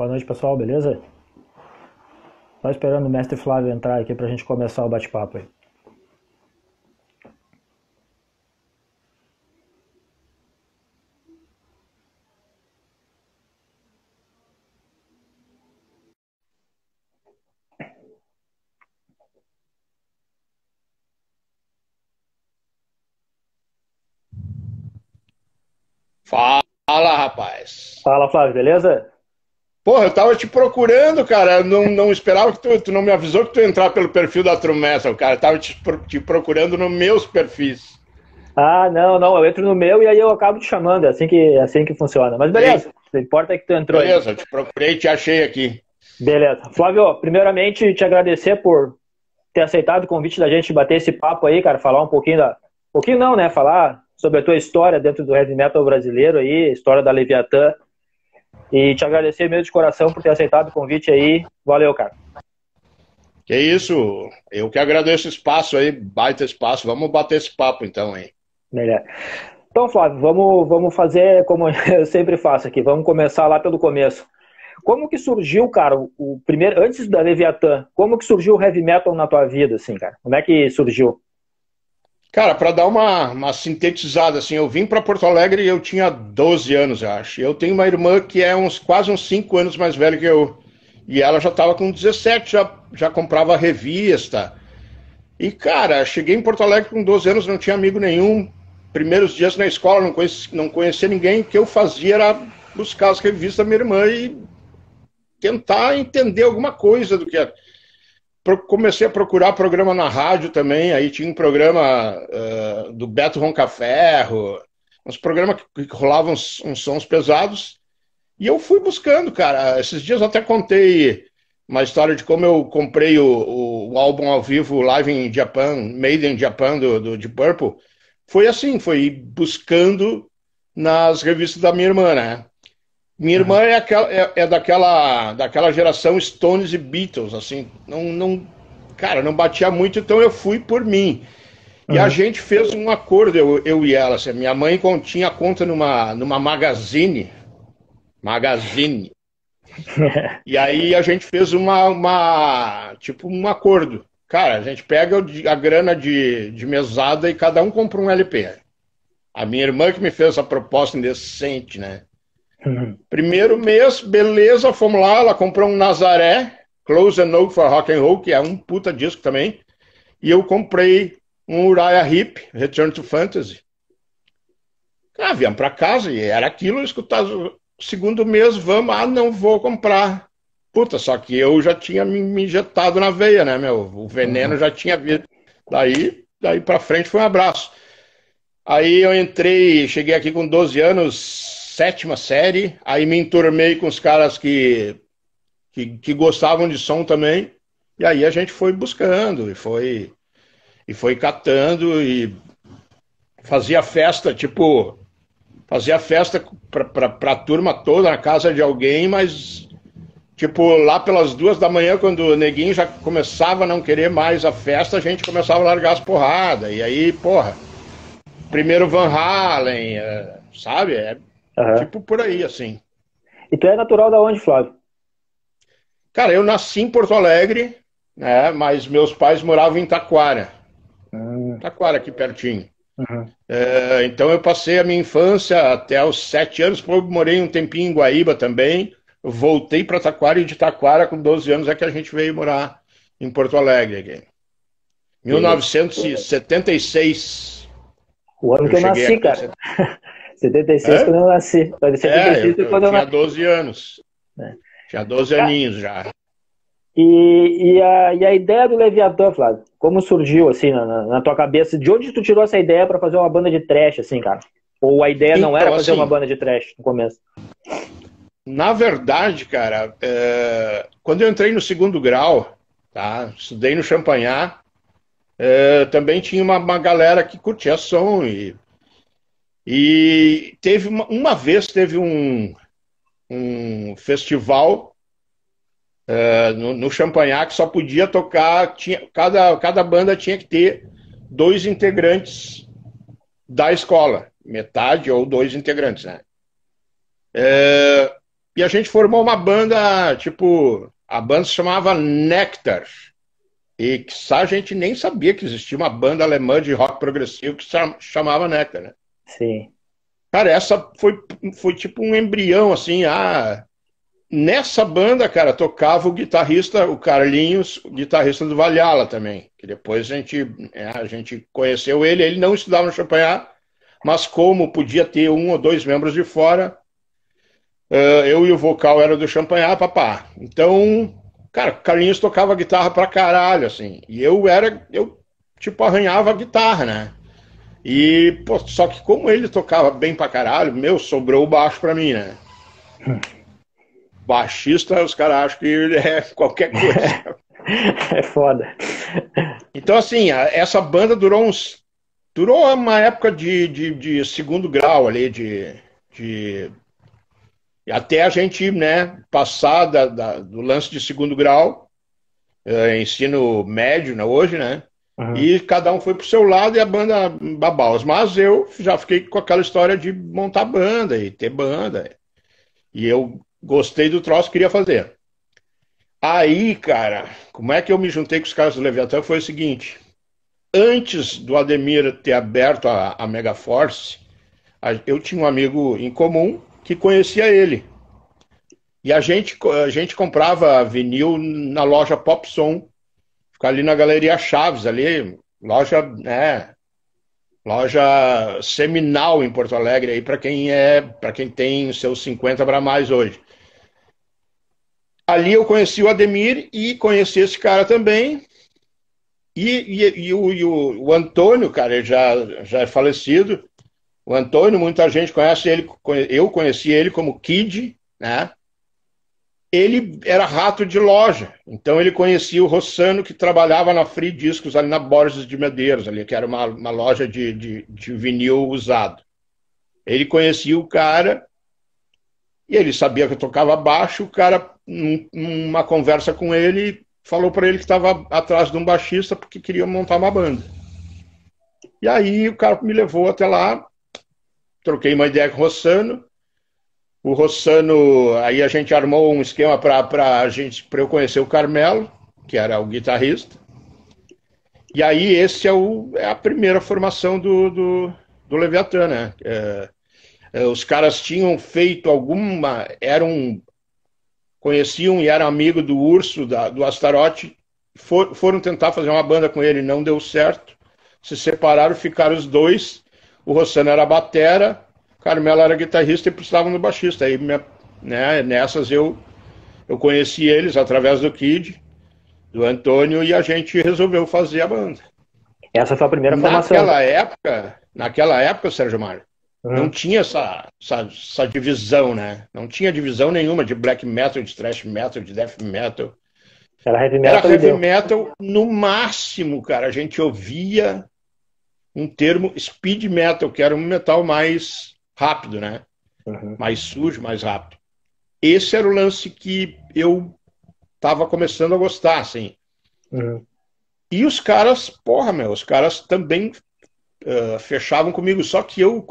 Boa noite, pessoal, beleza? Só esperando o mestre Flávio entrar aqui pra gente começar o bate-papo aí. Fala, rapaz. Fala, Flávio, beleza? Porra, eu tava te procurando, cara. Eu não esperava que tu não me avisou que tu ia entrar pelo perfil da True Metal, cara. Eu tava te procurando nos meus perfis. Ah, não, eu entro no meu e aí eu acabo te chamando, é assim que funciona. Mas Sim, beleza, o que importa é que tu entrou aí. beleza, eu te procurei e te achei aqui. Beleza. Flávio, primeiramente te agradecer por ter aceitado o convite da gente bater esse papo aí, cara, falar um pouquinho da... Um pouquinho não, né? Falar sobre a tua história dentro do heavy metal brasileiro aí, história da Leviatã. E te agradecer mesmo de coração por ter aceitado o convite aí. Valeu, cara. Que isso, eu que agradeço o espaço aí, baita espaço. Vamos bater esse papo então, hein? Melhor. Então, Flávio, vamos fazer como eu sempre faço aqui. Vamos começar lá pelo começo. Como que surgiu, cara, o primeiro, antes da Leviatã, como que surgiu o heavy metal na tua vida, assim, cara? Como é que surgiu? Cara, para dar uma sintetizada, assim, eu vim para Porto Alegre e eu tinha 12 anos, eu acho. Eu tenho uma irmã que é quase uns 5 anos mais velha que eu. E ela já estava com 17, já comprava revista. E, cara, cheguei em Porto Alegre com 12 anos, não tinha amigo nenhum. Primeiros dias na escola, não conhecia ninguém. O que eu fazia era buscar as revistas da minha irmã e tentar entender alguma coisa do que era. Comecei a procurar programa na rádio também, aí tinha um programa do Beto Roncaferro, uns programas que rolavam uns sons pesados, e eu fui buscando, cara. Esses dias eu até contei uma história de como eu comprei o álbum ao vivo Live in Japan, Made in Japan, do Deep Purple. Foi assim, foi buscando nas revistas da minha irmã, né? Minha irmã Uhum. é daquela geração Stones e Beatles, assim, cara, não batia muito, então eu fui por mim. E a Uhum. gente fez um acordo, eu e ela. Assim, minha mãe tinha conta numa magazine, e aí a gente fez tipo um acordo. Cara, a gente pega a grana de mesada e cada um compra um LP. A minha irmã que me fez essa proposta indecente, né? Uhum. Primeiro mês, beleza, fomos lá, ela comprou um Nazaré, Close and Oak for Rock and Roll, que é um puta disco também, e eu comprei um Uriah Heep, Return to Fantasy. Ah, viemos pra casa e era aquilo, escutar o segundo mês, vamos, não vou comprar. Puta, só que eu já tinha me injetado na veia, né, meu? O veneno Uhum. já tinha vindo. Daí pra frente foi um abraço. Aí eu entrei, cheguei aqui com 12 anos, sétima série, aí me enturmei com os caras que gostavam de som também. E aí a gente foi buscando e foi catando e fazia festa, tipo, fazia festa pra turma toda na casa de alguém, mas tipo, lá pelas 2 da manhã, quando o neguinho já começava a não querer mais a festa, a gente começava a largar as porradas. E aí, porra, primeiro Van Halen, sabe? É Uhum. tipo por aí, assim. E tu é natural da onde, Flávio? Cara, eu nasci em Porto Alegre, né? Mas meus pais moravam em Taquara. Uhum. Taquara, aqui pertinho. Uhum. Então eu passei a minha infância até os 7 anos, depois morei um tempinho em Guaíba também. Eu voltei para Taquara e de Taquara, com 12 anos, é que a gente veio morar em Porto Alegre. Aqui. Beleza. 1976 O ano eu que eu cheguei nasci, aqui. cara. 76 Hã? quando eu nasci. Foi de É, 76 foi eu quando eu tinha nasci, 12 anos. né? Tinha 12 Ca- aninhos já. E a ideia do Leviatã, Flávio, como surgiu, assim, na tua cabeça? De onde tu tirou essa ideia pra fazer uma banda de thrash, assim, cara? Ou a ideia não era Então, fazer uma assim, banda de thrash no começo? na verdade, cara, quando eu entrei no segundo grau, tá? Estudei no Champagnat, também tinha uma galera que curtia som e teve uma vez teve um festival no Champagnat que só podia tocar, cada banda tinha que ter dois integrantes da escola, metade ou dois integrantes, né? E a gente formou uma banda, tipo, a banda se chamava Nectar. E que a gente nem sabia que existia uma banda alemã de rock progressivo que se chamava Nectar, né? Sim. Cara, essa foi tipo um embrião, assim. Nessa banda, cara, tocava o guitarrista, o Carlinhos, o guitarrista do Valhalla também. Que depois a gente conheceu ele. Ele não estudava no Champagnat, mas como podia ter um ou dois membros de fora, eu e o vocal era do Champagnat, papá. Então, cara, o Carlinhos tocava guitarra pra caralho, assim. E eu tipo, arranhava a guitarra, né? E, pô, só que como ele tocava bem pra caralho, sobrou o baixo pra mim, né? Baixista, os caras acham que é qualquer coisa. É foda. Então, assim, essa banda durou uma época de segundo grau ali, até a gente, né, passar do lance de segundo grau, ensino médio, né, hoje, né? Uhum. E cada um foi pro seu lado e a banda babaus. Mas eu já fiquei com aquela história de montar banda e ter banda. E eu gostei do troço, queria fazer. Aí, cara, como é que eu me juntei com os caras do Leviatã? Foi o seguinte: antes do Ademir ter aberto a Megaforce, eu tinha um amigo em comum que conhecia ele. E a gente comprava vinil na loja Pop Som, fica ali na Galeria Chaves, ali, loja, né, loja seminal em Porto Alegre, aí para quem tem seus 50 para mais hoje. Ali eu conheci o Ademir e conheci esse cara também. O Antônio, cara, ele já é falecido. O Antônio, muita gente conhece ele, eu conheci ele como Kid, né? Ele era rato de loja, então ele conhecia o Rossano, que trabalhava na Free Discos, ali na Borges de Medeiros, ali, que era uma loja de vinil usado. Ele conhecia o cara e ele sabia que eu tocava baixo. O cara, numa conversa com ele, falou para ele que estava atrás de um baixista porque queria montar uma banda. E aí o cara me levou até lá, troquei uma ideia com o Rossano. O Rossano, aí a gente armou um esquema para eu conhecer o Carmelo, que era o guitarrista. E aí esse é a primeira formação do Leviatã, né? Os caras tinham feito conheciam e eram amigos do Urso, do Astaroth, foram tentar fazer uma banda com ele, não deu certo, se separaram, ficaram os dois. O Rossano era batera, o Carmelo era guitarrista e precisavam do baixista. Aí, né, nessas eu conheci eles através do Kid, do Antônio, e a gente resolveu fazer a banda. Essa foi a primeira formação. Naquela época, Sérgio Mário, não tinha essa divisão, né? Não tinha divisão nenhuma de black metal, de thrash metal, de death metal. Era heavy metal. Era heavy metal no máximo, cara. A gente ouvia um termo speed metal, que era um metal mais rápido, né? Mais sujo, mais rápido. Esse era o lance que eu tava começando a gostar, assim. E os caras, os caras também fechavam comigo, só que eu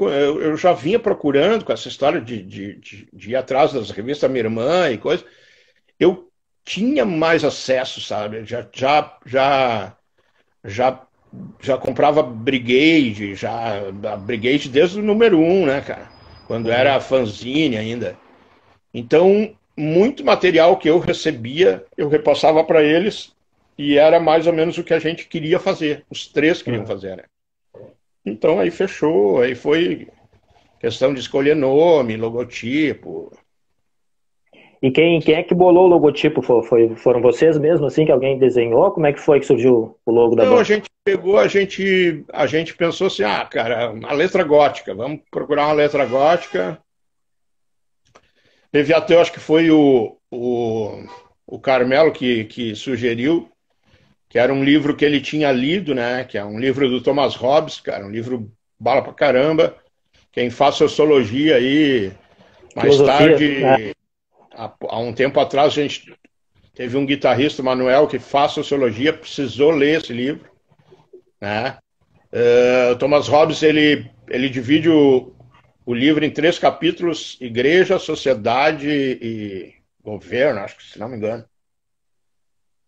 já vinha procurando com essa história de ir atrás das revistas da minha irmã e coisa. Eu tinha mais acesso, sabe? Já comprava Brigade, a Brigade desde o número 1, né, cara? Quando era fanzine ainda. Então, muito material que eu recebia, eu repassava para eles e era mais ou menos o que a gente queria fazer. Os três queriam fazer, né? Então aí fechou, aí foi questão de escolher nome, logotipo. E quem é que bolou o logotipo? Foram vocês mesmo, assim, que alguém desenhou? Como é que foi que surgiu o logo da banda? A gente pegou, a gente pensou assim, cara, uma letra gótica, vamos procurar uma letra gótica. Leviatã, acho que foi o Carmelo que sugeriu, que era um livro que ele tinha lido, né? Que é um livro do Thomas Hobbes, cara, um livro bala pra caramba. Quem faz sociologia aí, mais tarde, né? Há um tempo atrás, a gente teve um guitarrista, Manuel, que faz sociologia, precisou ler esse livro, né? O Thomas Hobbes, ele divide o livro em 3 capítulos: Igreja, Sociedade e Governo, acho que, se não me engano.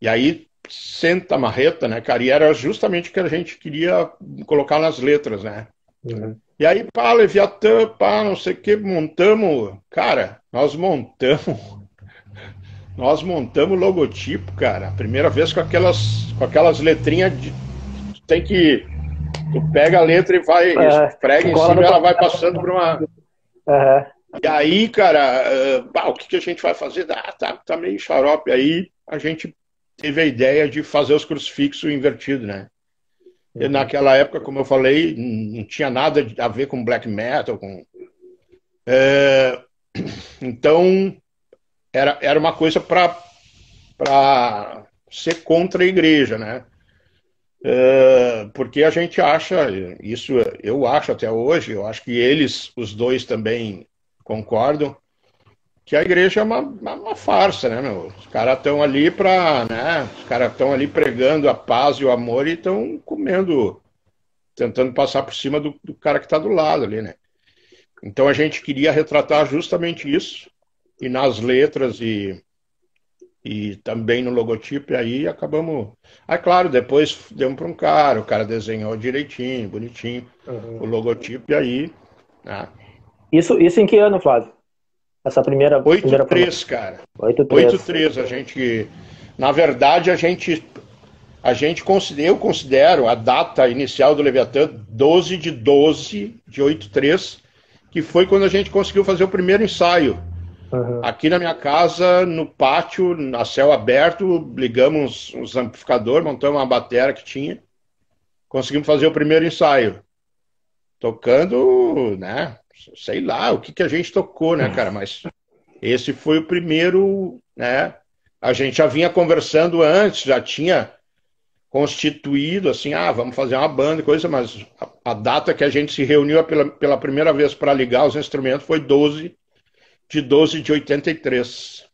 E aí senta a marreta, né, cara? E era justamente o que a gente queria colocar nas letras, né? Uhum. E aí, pá, Leviatã, pá, não sei o que, montamos. Cara, nós montamos o logotipo, cara. A primeira vez com aquelas letrinhas de. Tu tem que. Tu pega a letra e vai, prega em Cola cima no e ela vai papel. passando por uma. Aham. E aí, cara, o que a gente vai fazer? Tá meio xarope. Aí a gente teve a ideia de fazer os crucifixos invertidos, né? E Uhum. naquela época, como eu falei, não tinha nada a ver com black metal. Então, era uma coisa para ser contra a igreja, né? Porque a gente acha, isso eu acho até hoje, eu acho que eles, os dois também concordam, que a igreja é uma farsa, né, meu? Os caras estão ali né? Os caras estão ali pregando a paz e o amor e estão comendo, tentando passar por cima do cara que está do lado ali, né? Então a gente queria retratar justamente isso, e nas letras e também no logotipo, e aí acabamos. Aí, claro, depois demos para um cara, o cara desenhou direitinho, bonitinho, o Uhum. logotipo, e aí. Né? Isso em que ano, Flávio? Essa primeira formação? 8-3, cara. 8-3. 8-3, a gente. Na verdade, eu considero a data inicial do Leviatã 12/12 de 8-3, que foi quando a gente conseguiu fazer o primeiro ensaio. Uhum. Aqui na minha casa, no pátio, a céu aberto, ligamos os amplificadores, montamos uma bateria que tinha, conseguimos fazer o primeiro ensaio. Tocando, né? Sei lá o que a gente tocou, né, cara? Mas esse foi o primeiro, né? A gente já vinha conversando antes, já tinha constituído, assim, vamos fazer uma banda e coisa, mas a data que a gente se reuniu pela primeira vez para ligar os instrumentos foi 12/12 de 83.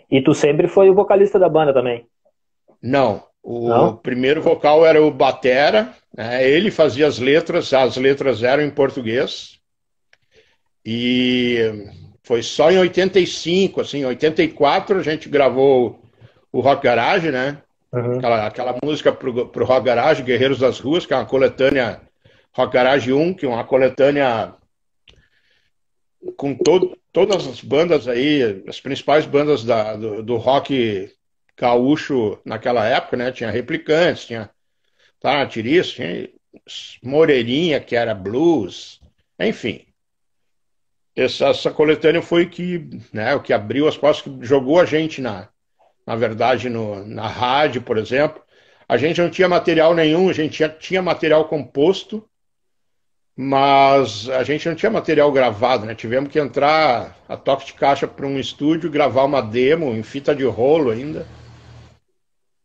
E tu sempre foi o vocalista da banda também? Não, o Não? primeiro vocal era o batera, né? Ele fazia as letras eram em português, e foi só em 85, assim, em 84 a gente gravou o Rock Garage, né? Uhum. Aquela música pro Rock Garage, Guerreiros das Ruas, que é uma coletânea, Rock Garage 1, que é uma coletânea com todas as bandas aí, as principais bandas do rock gaúcho naquela época, né? Tinha Replicantes, tinha Taratiris, tinha Moreirinha, que era blues, enfim. Essa coletânea foi né, o que abriu as portas, que jogou a gente, na verdade, na rádio, por exemplo. A gente não tinha material nenhum, a gente tinha material composto, mas a gente não tinha material gravado, né? Tivemos que entrar a toque de caixa para um estúdio, gravar uma demo em fita de rolo ainda,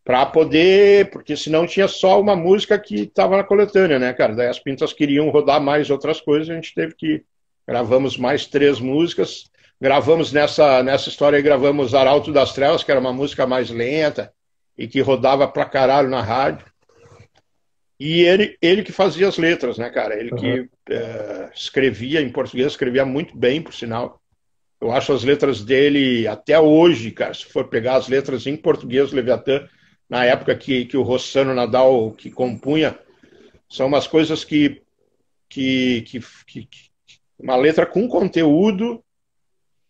para poder, porque senão tinha só uma música que estava na coletânea, né, cara? Daí as pintas queriam rodar mais outras coisas, a gente teve que gravamos mais 3 músicas, gravamos nessa história aí, gravamos Arauto das Trevas, que era uma música mais lenta e que rodava pra caralho na rádio. E ele que fazia as letras, né, cara? Ele Uhum. que escrevia em português, escrevia muito bem, por sinal. Eu acho as letras dele, até hoje, cara, se for pegar as letras em português do Leviatã, na época que o Rossano Nadal que compunha, são umas coisas que uma letra com conteúdo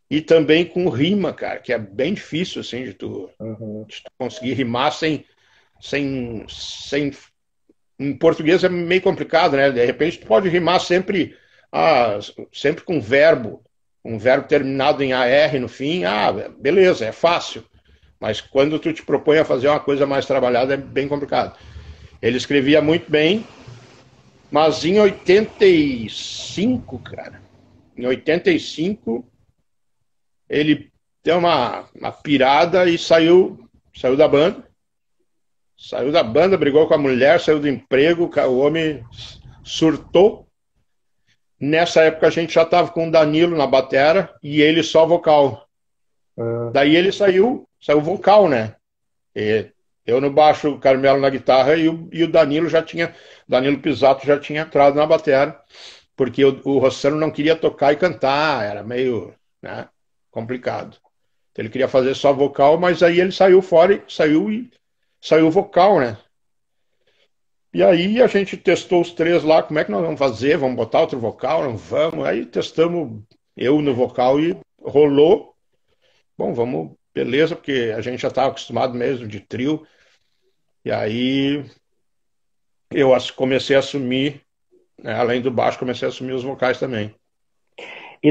e também com rima, cara, que é bem difícil, assim, Uhum. de tu conseguir rimar sem. Em português é meio complicado, né? De repente tu pode rimar sempre com verbo, um verbo terminado em AR no fim, beleza, é fácil. Mas quando tu te propõe a fazer uma coisa mais trabalhada, é bem complicado. Ele escrevia muito bem, mas em 85, cara, em 85, ele deu uma pirada e saiu da banda. Saiu da banda, brigou com a mulher, saiu do emprego, o homem surtou. Nessa época a gente já estava com o Danilo na batera e ele só vocal. Uhum. Daí ele saiu vocal, né? E eu no baixo, o Carmelo na guitarra e o Danilo Pisato já tinha entrado na batera. porque o Rossano não queria tocar e cantar, era meio, né, complicado. Então, ele queria fazer só vocal, mas aí ele saiu fora saiu vocal, né? E aí a gente testou os três lá, como é que nós vamos fazer? Vamos botar outro vocal? Não vamos? Aí testamos eu no vocal e rolou. Bom, vamos, beleza, porque a gente já estava acostumado mesmo de trio. E aí eu comecei a assumir, né, além do baixo, comecei a assumir os vocais também. E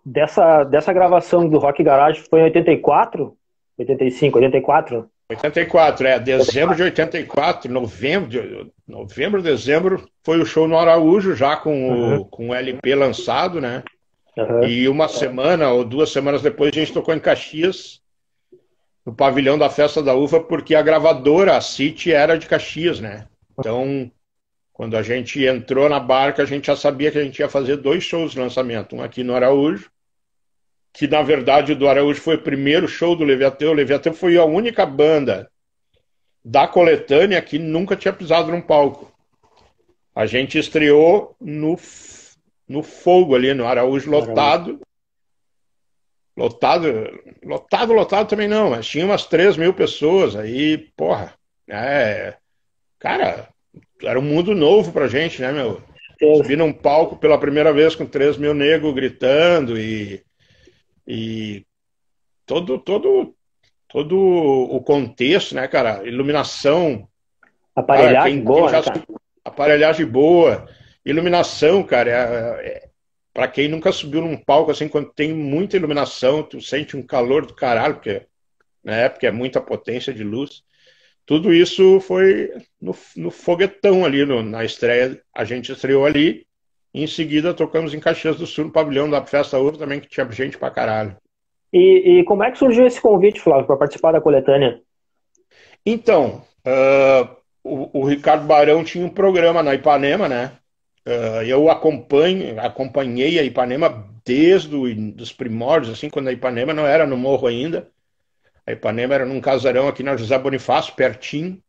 dessa gravação do Rock Garage foi em 84? 85, 84? 84, dezembro de 84, novembro, dezembro, foi o show no Araújo, já com o LP lançado, né? Uhum. E uma semana ou 2 semanas depois a gente tocou em Caxias, no pavilhão da Festa da Uva, porque a gravadora, a City, era de Caxias, né? Então, quando a gente entrou na barca, a gente já sabia que a gente ia fazer 2 shows de lançamento, um aqui no Araújo, que na verdade o do Araújo foi o primeiro show do Leviatã. O Leviatã foi a única banda da coletânea que nunca tinha pisado num palco. A gente estreou no Fogo ali, no Araújo, lotado. Lotado também não, mas tinha umas 3.000 pessoas aí, porra. Cara, era um mundo novo pra gente, né, meu? Subir num palco pela primeira vez com 3.000 negros gritando e todo o contexto, né, cara? Iluminação. Aparelhagem boa, né, cara? Aparelhagem boa. Iluminação, cara. Pra quem nunca subiu num palco, assim, quando tem muita iluminação, tu sente um calor do caralho, porque é muita potência de luz. Tudo isso foi no foguetão ali, na estreia. A gente estreou ali. E em seguida tocamos em Caxias do Sul, no pavilhão da Festa Ouro também, que tinha gente pra caralho. E como é que surgiu esse convite, Flávio, para participar da coletânea? Então, o Ricardo Barão tinha um programa na Ipanema, né? Eu acompanhei a Ipanema desde os primórdios, assim, quando a Ipanema não era no morro ainda. A Ipanema era num casarão aqui na José Bonifácio, pertinho.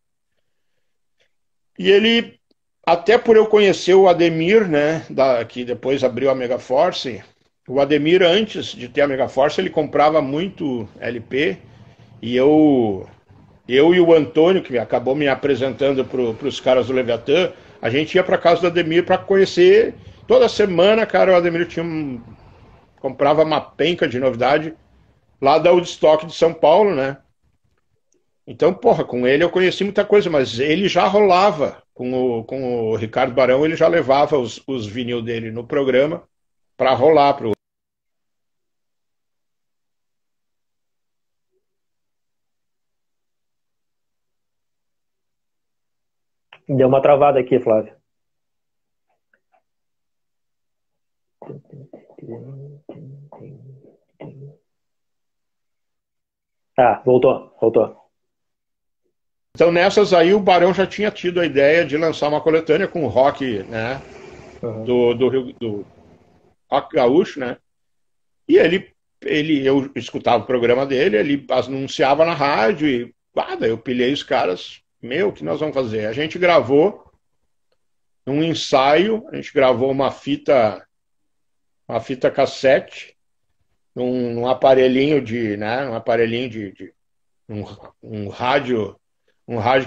E ele, até por eu conhecer o Ademir, né, que depois abriu a Megaforce, o Ademir, antes de ter a Megaforce, ele comprava muito LP, e eu e o Antônio, que acabou me apresentando para os caras do Leviatã, a gente ia para casa do Ademir para conhecer. Toda semana, cara, o Ademir comprava uma penca de novidade lá da Woodstock de São Paulo, né? Então, porra, com ele eu conheci muita coisa, mas ele já rolava com o Ricardo Barão, ele já levava os vinil dele no programa para rolar pro. Deu uma travada aqui, Flávio. Ah, voltou. Então, nessas aí, o Barão já tinha tido a ideia de lançar uma coletânea com o rock, né? Do rock gaúcho, né? E eu escutava o programa dele, ele anunciava na rádio e daí eu pilhei os caras, o que nós vamos fazer? A gente gravou um ensaio, a gente gravou uma fita cassete, num aparelhinho um rádio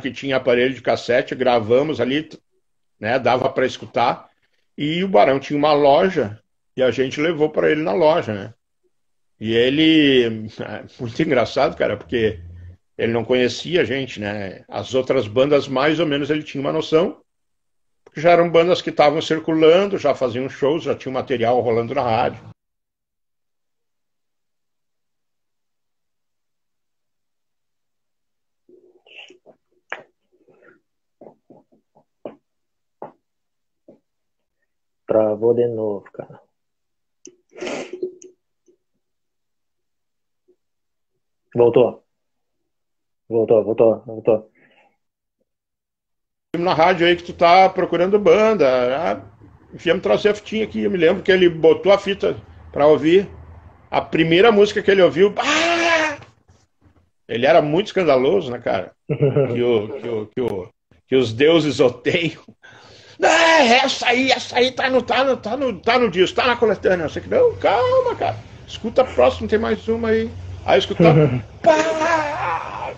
que tinha aparelho de cassete, gravamos ali, né, dava para escutar, e o Barão tinha uma loja e a gente levou para ele na loja, né? E ele, muito engraçado, cara, porque ele não conhecia a gente, né? As outras bandas, mais ou menos, ele tinha uma noção, porque já eram bandas que estavam circulando, já faziam shows, já tinha material rolando na rádio. Travou de novo, cara. Voltou. Na rádio aí que tu tá procurando banda, viemos trazer a fitinha aqui, eu me lembro que ele botou a fita pra ouvir, a primeira música que ele ouviu, ele era muito escandaloso, né, cara? Que os deuses odeiam. Essa aí tá no disco, tá na coletânea. Eu sei que, não, calma, cara. Escuta a próxima, tem mais uma aí. Aí escutava. Pá!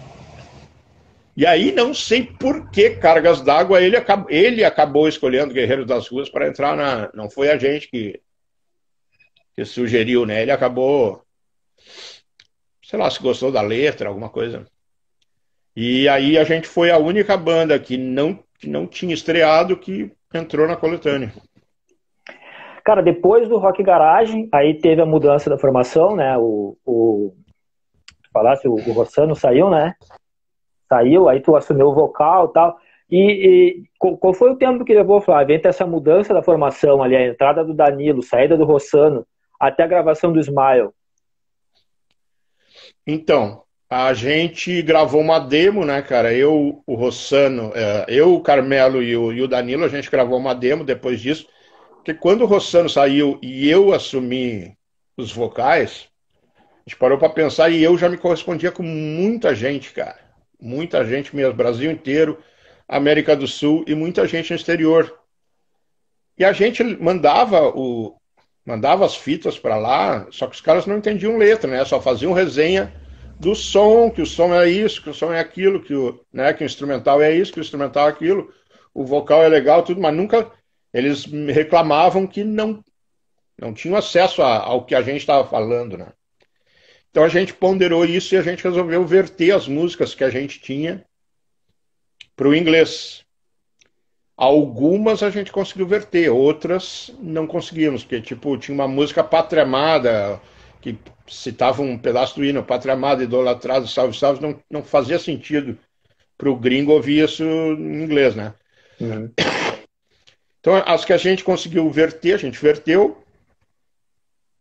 E aí, não sei por que Cargas d'Água, ele acabou escolhendo Guerreiros das Ruas para entrar na. Não foi a gente que sugeriu, né? Ele acabou, sei lá, se gostou da letra, alguma coisa. E aí a gente foi a única banda que não tinha estreado que entrou na coletânea. Cara, depois do Rock Garage, aí teve a mudança da formação, né? Falasse, o Rossano saiu, né? Saiu, aí tu assumiu o vocal e tal. E qual foi o tempo que levou, Flávio, entre essa mudança da formação ali, a entrada do Danilo, saída do Rossano, até a gravação do Smile? Então, a gente gravou uma demo, né, cara? Eu, o Rossano, eu, o Carmelo e o Danilo, a gente gravou uma demo depois disso. Porque quando o Rossano saiu e eu assumi os vocais, a gente parou para pensar e eu já me correspondia com muita gente, cara. Muita gente mesmo, Brasil inteiro, América do Sul e muita gente no exterior. E a gente mandava as fitas para lá, só que os caras não entendiam letra, né? Só faziam resenha do som, que o som é isso, que o som é aquilo, que o instrumental é isso, que o instrumental é aquilo, o vocal é legal, tudo, mas nunca eles reclamavam que não tinham acesso ao que a gente estava falando, né? Então a gente ponderou isso e a gente resolveu verter as músicas que a gente tinha para o inglês. Algumas a gente conseguiu verter, outras não conseguimos, porque tipo, tinha uma música Pátria Amada, que citava um pedaço do hino, Pátria Amada, idolatrado, salve, salve, não fazia sentido para o gringo ouvir isso em inglês, né? Uhum. Então as que a gente conseguiu verter, a gente verteu,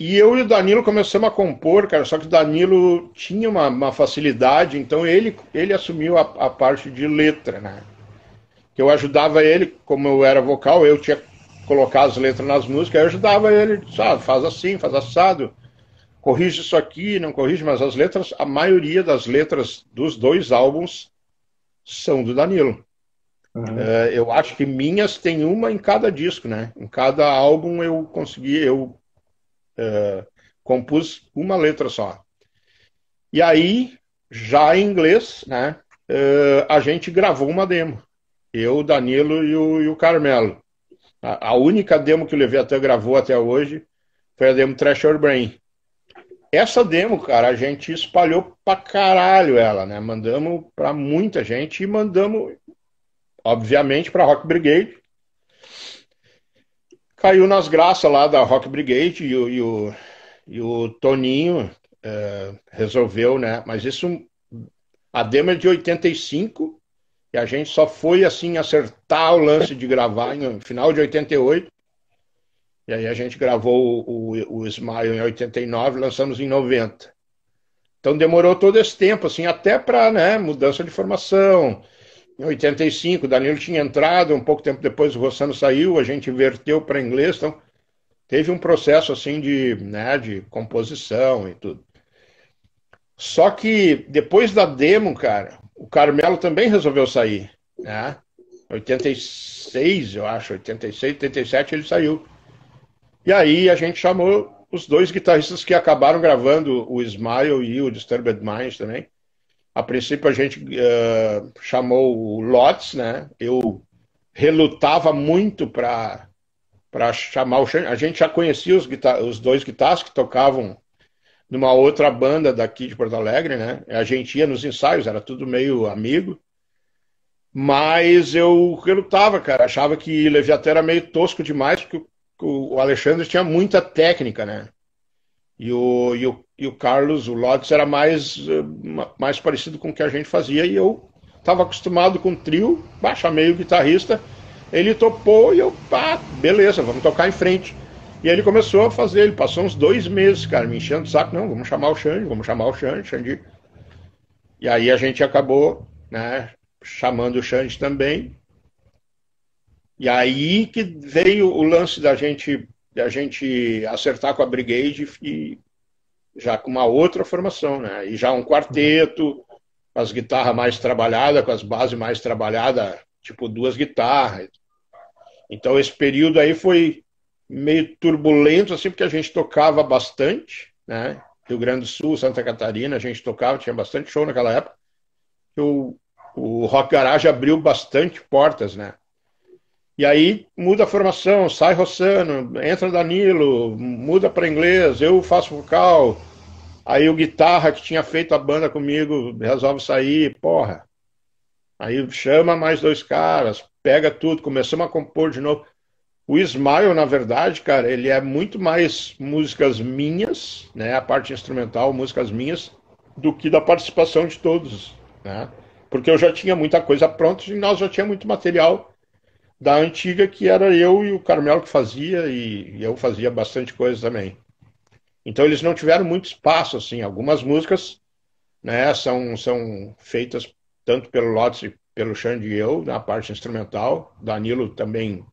e eu e o Danilo começamos a compor, cara, só que o Danilo tinha uma facilidade, então ele assumiu a parte de letra, né? Que eu ajudava ele, como eu era vocal, eu tinha que colocar as letras nas músicas, eu ajudava ele, sabe, faz assim, faz assado, corrige isso aqui, não corrige, mas as letras, a maioria das letras dos dois álbuns são do Danilo. Uhum. Eu acho que minhas tem uma em cada disco, né? Em cada álbum eu compus uma letra só. E aí, já em inglês, né, a gente gravou uma demo. Eu, o Danilo e o Carmelo. A única demo que o Leviatã gravou até hoje foi a demo Trash Your Brain. Essa demo, cara, a gente espalhou pra caralho ela, né? Mandamos pra muita gente e mandamos, obviamente, pra Rock Brigade. Caiu nas graças lá da Rock Brigade e o Toninho resolveu, né? Mas a demo é de 85 e a gente só foi assim acertar o lance de gravar no final de 88. E aí a gente gravou o Smile em 89, lançamos em 90. Então demorou todo esse tempo, assim, até para, né, mudança de formação. Em 85, o Danilo tinha entrado, um pouco tempo depois o Rossano saiu, a gente inverteu para inglês, então teve um processo assim de composição e tudo. Só que depois da demo, cara, o Carmelo também resolveu sair, né? 86, eu acho, 86, 87 ele saiu. E aí a gente chamou os dois guitarristas que acabaram gravando o Smile e o Disturbed Minds também. A princípio a gente chamou o Lots, né? Eu relutava muito para chamar o Xande. A gente já conhecia os dois guitarristas que tocavam numa outra banda daqui de Porto Alegre, né? A gente ia nos ensaios, era tudo meio amigo. Mas eu relutava, cara. Achava que Leviatã era meio tosco demais, porque o Alexandre tinha muita técnica, né? E o Carlos, o Lotes, era mais parecido com o que a gente fazia. E eu estava acostumado com trio, chamei o guitarrista, ele topou e eu, beleza, vamos tocar em frente. E aí ele começou a fazer, ele passou uns 2 meses, cara, me enchendo o saco, não, vamos chamar o Xande. E aí a gente acabou, né, chamando o Xande também. E aí que veio o lance da gente acertar com a Brigade e já com uma outra formação, né? E já um quarteto, com as guitarras mais trabalhadas, com as bases mais trabalhadas, tipo 2 guitarras. Então esse período aí foi meio turbulento, assim, porque a gente tocava bastante, né? Rio Grande do Sul, Santa Catarina, a gente tocava, tinha bastante show naquela época. O Rock Garage abriu bastante portas, né? E aí muda a formação, sai Rossano, entra Danilo, muda para inglês, eu faço vocal. Aí o guitarra que tinha feito a banda comigo resolve sair, porra. Aí chama mais 2 caras, pega tudo, começamos a compor de novo. O Smile, na verdade, cara, ele é muito mais músicas minhas, né? A parte instrumental, músicas minhas, do que da participação de todos, né? Porque eu já tinha muita coisa pronta e nós já tinha muito material da antiga que era eu e o Carmelo que fazia e eu fazia bastante coisa também. Então eles não tiveram muito espaço, assim. Algumas músicas, né, são feitas tanto pelo Lotz e pelo Xande e eu, na parte instrumental. Danilo também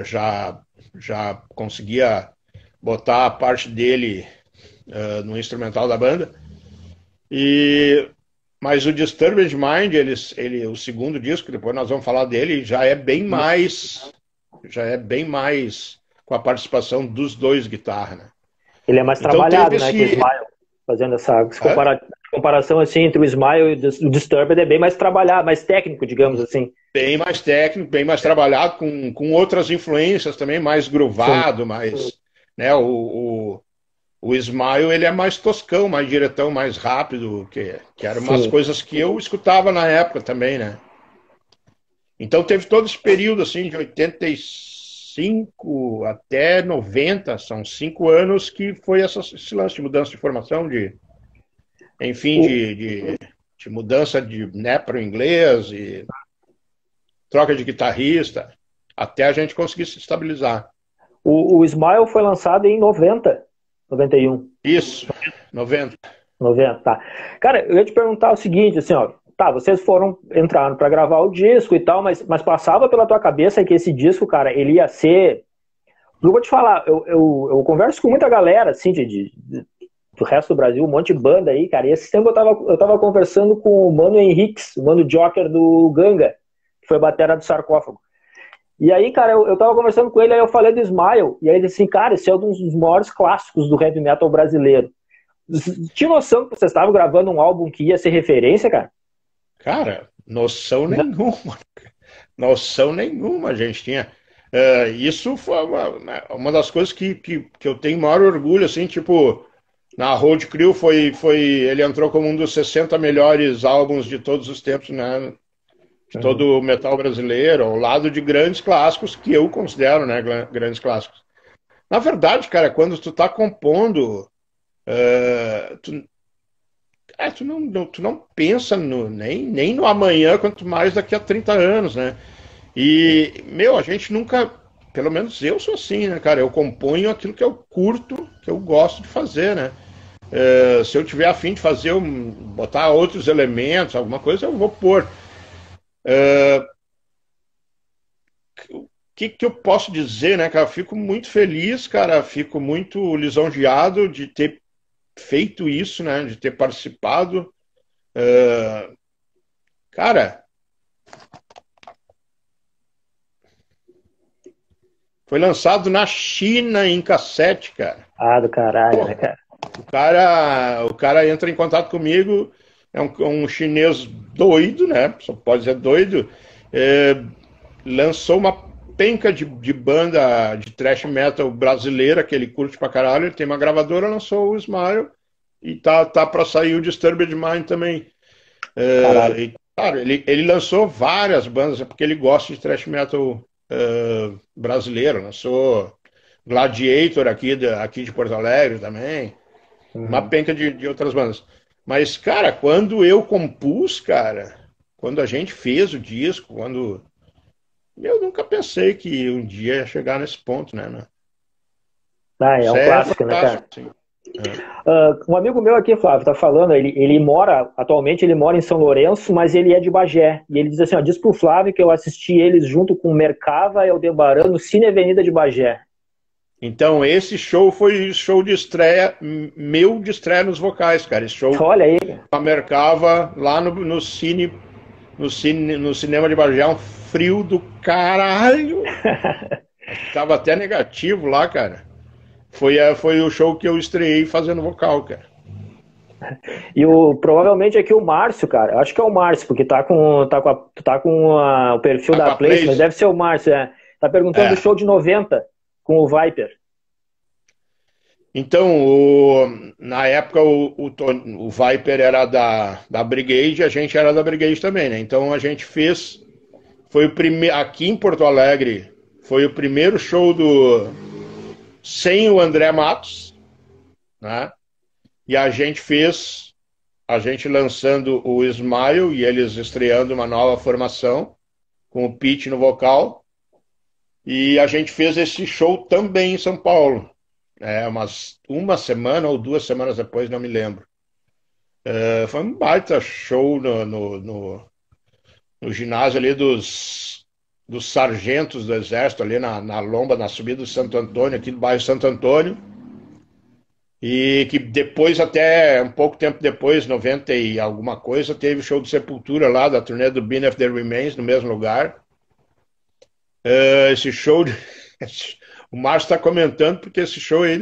já conseguia botar a parte dele no instrumental da banda. Mas o Disturbed Mind, o segundo disco, depois nós vamos falar dele, já é bem mais com a participação dos 2 guitarras, né? Ele é mais Então, trabalhado, né, que o Smile, fazendo essa comparação assim entre o Smile e o Disturbed, é bem mais trabalhado, mais técnico, digamos assim. Bem mais técnico, bem mais trabalhado, com outras influências também, mais groovado, mais, né, o Smile, ele é mais toscão, mais diretão, mais rápido, que eram umas coisas que eu escutava na época também, né? Então teve todo esse período, assim, de 85 até 90, são 5 anos que foi esse lance de mudança de formação, enfim, de mudança né, para o inglês, e troca de guitarrista, até a gente conseguir se estabilizar. O Smile foi lançado em 90, 91. Isso, 90. 90, tá. Cara, eu ia te perguntar o seguinte, assim, ó, tá, vocês entraram para gravar o disco e tal, mas passava pela tua cabeça que esse disco, cara, ele ia ser... Eu vou te falar, eu converso com muita galera, assim, do resto do Brasil, um monte de banda aí, cara, e esse tempo eu tava conversando com o Mano Henriques, o Mano Joker do Ganga, que foi batera do Sarcófago. E aí, cara, eu tava conversando com ele, aí eu falei do Smile, e aí ele disse assim, cara, esse é um dos maiores clássicos do heavy metal brasileiro. Tinha noção que vocês estavam gravando um álbum que ia ser referência, cara? Cara, noção nenhuma. Noção nenhuma a gente tinha. Isso foi uma das coisas que eu tenho maior orgulho, assim, tipo, na Road Crew ele entrou como um dos 60 melhores álbuns de todos os tempos, né? De todo o metal brasileiro, ao lado de grandes clássicos que eu considero, né, grandes clássicos. Na verdade, cara, quando tu tá compondo, tu não pensa nem no amanhã, quanto mais daqui a 30 anos, né? E, a gente nunca, pelo menos eu sou assim, né, cara? Eu componho aquilo que eu curto, que eu gosto de fazer, né? Se eu tiver a fim de fazer, botar outros elementos, alguma coisa, eu vou pôr. O que eu posso dizer, né, cara? Fico muito feliz, cara, fico muito lisonjeado de ter feito isso, né, de ter participado. Cara, foi lançado na China em cassete, cara. Ah, do caralho, né, cara? O cara entra em contato comigo, é um chinês doido, né? Só pode ser doido. Lançou uma penca de banda de thrash metal brasileira que ele curte pra caralho. Ele tem uma gravadora, lançou o Smile e tá pra sair o Disturbed Mind também. Cara, ele lançou várias bandas, porque ele gosta de thrash metal brasileiro. Lançou Gladiator aqui de Porto Alegre também. Uma penca de outras bandas. Mas, cara, quando eu compus, cara, quando a gente fez o disco, eu nunca pensei que um dia ia chegar nesse ponto, né? É um clássico, né, cara? Sim. Um amigo meu aqui, Flávio, tá falando, atualmente ele mora em São Lourenço, mas ele é de Bagé. E ele diz assim, ó, diz pro Flávio que eu assisti eles junto com o Mercava e Aldebaran no Cine Avenida de Bagé. Então, esse show foi show de estreia, de estreia nos vocais, cara. Esse show Olha aí. a Mercava lá no Cine no cinema de Bagé, um frio do caralho. Tava até negativo lá, cara. Foi o show que eu estreiei fazendo vocal, cara. E provavelmente aqui o Márcio, cara. Acho que é o Márcio, porque o perfil Tá com da a Place, mas Place? deve ser o Márcio, é. Tá perguntando do É. show de 90 com o Viper. Então, na época, o Viper era da Brigade, a gente era da Brigade também, né? Então a gente fez. Foi o primeiro. Aqui em Porto Alegre, foi o primeiro show sem o André Matos, né? E a gente fez. A gente lançando o Smile e eles estreando uma nova formação, com o Pete no vocal. E a gente fez esse show também em São Paulo. Uma semana ou 2 semanas depois, não me lembro. Foi um baita show no ginásio ali dos sargentos do Exército, ali na Lomba, na subida do Santo Antônio, aqui do bairro Santo Antônio. E que depois, até um pouco tempo depois, 90 e alguma coisa, teve o show de Sepultura lá, da turnê do Beneath the Remains, no mesmo lugar. Esse show. O Márcio está comentando porque esse show aí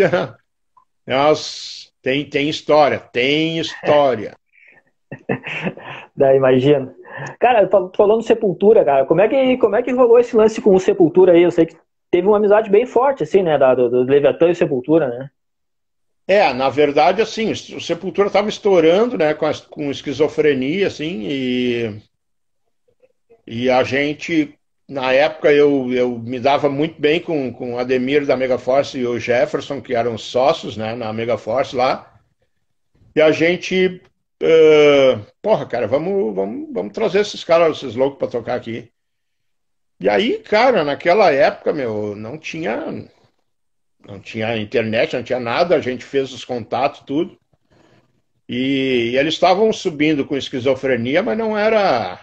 tem história, tem história. Daí, imagina. Cara, falando Sepultura, cara, como é que rolou esse lance com o Sepultura aí? Eu sei que teve uma amizade bem forte, assim, né, do Leviatã e Sepultura, né? Na verdade, assim, o Sepultura estava estourando, né, com esquizofrenia, assim, e a gente, na época, eu me dava muito bem com o Ademir da Megaforce e o Jefferson, que eram sócios, né, na Megaforce lá, e a gente, porra, cara, vamos trazer esses caras, esses loucos para tocar aqui. E aí, cara, naquela época, meu, não tinha internet, não tinha nada, a gente fez os contatos, tudo. E eles estavam subindo com esquizofrenia, mas não era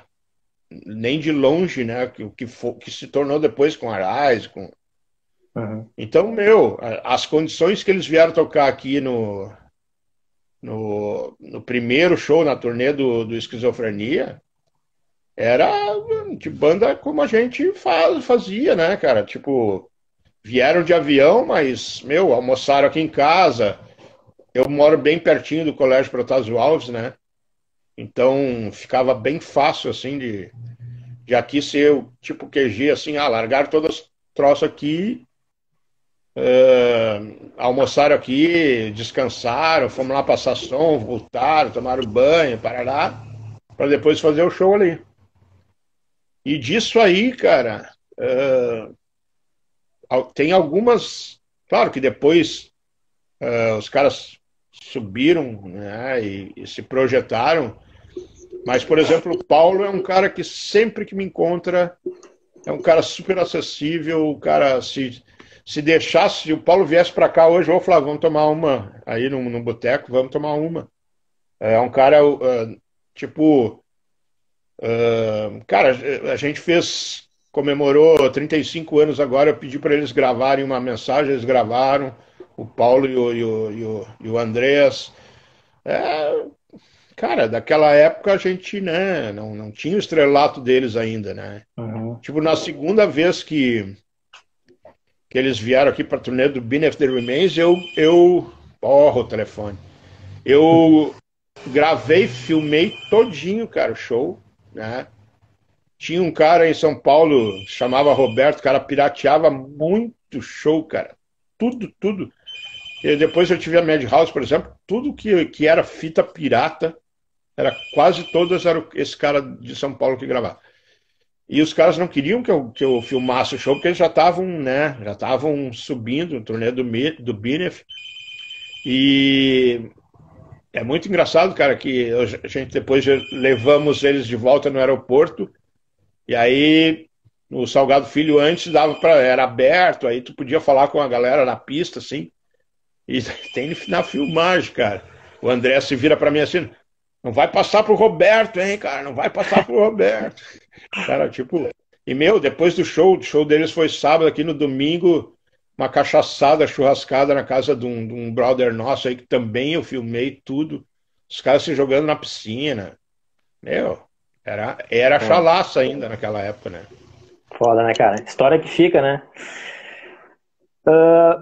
nem de longe, né? Que se tornou depois com Arais. Uhum. Então, meu, as condições que eles vieram tocar aqui no primeiro show, na turnê do Esquizofrenia, era de banda como a gente fazia, né, cara? Tipo, vieram de avião, mas, meu, almoçaram aqui em casa. Eu moro bem pertinho do Colégio Protásio Alves, né? Então ficava bem fácil, assim, de aqui ser o tipo QG, assim, largaram todas as troças aqui, almoçaram aqui, descansaram, fomos lá passar som, voltaram, tomaram banho, parará, para depois fazer o show ali. E disso aí, cara, tem algumas. Claro que depois os caras subiram, né, e se projetaram. Mas, por exemplo, o Paulo é um cara que sempre que me encontra é um cara super acessível. O cara, se deixasse, se o Paulo viesse para cá hoje, eu vou falar, vamos tomar uma aí no boteco, vamos tomar uma. É um cara, tipo, cara, a gente comemorou 35 anos agora, eu pedi para eles gravarem uma mensagem, eles gravaram, o Paulo e o Andreas. É, cara, daquela época a gente, né, não tinha o estrelato deles ainda, né? Uhum. Tipo, na segunda vez que eles vieram aqui para a turnê do Beneath the Remains, o telefone. Eu gravei, filmei todinho, cara, o show, né? Tinha um cara em São Paulo, chamava Roberto, o cara pirateava muito show, cara. Tudo, tudo. E depois eu tive a Madhouse, por exemplo, tudo que era fita pirata, quase todas eram esse cara de São Paulo que gravava. E os caras não queriam que eu filmasse o show, porque eles já estavam, né? Já estavam subindo no turnê do Binef. E é muito engraçado, cara, que a gente depois levamos eles de volta no aeroporto. E aí o Salgado Filho antes era aberto, aí tu podia falar com a galera na pista, assim. E tem na filmagem, cara. O André se vira para mim assim, não vai passar pro Roberto, hein, cara? Não vai passar pro Roberto. Cara, tipo. E, meu, depois do show, o show deles foi sábado, aqui no domingo, uma cachaçada, churrascada na casa de um brother nosso aí, que também eu filmei tudo. Os caras se jogando na piscina. Meu. Era chalaça ainda naquela época, né? Foda, né, cara? História que fica, né?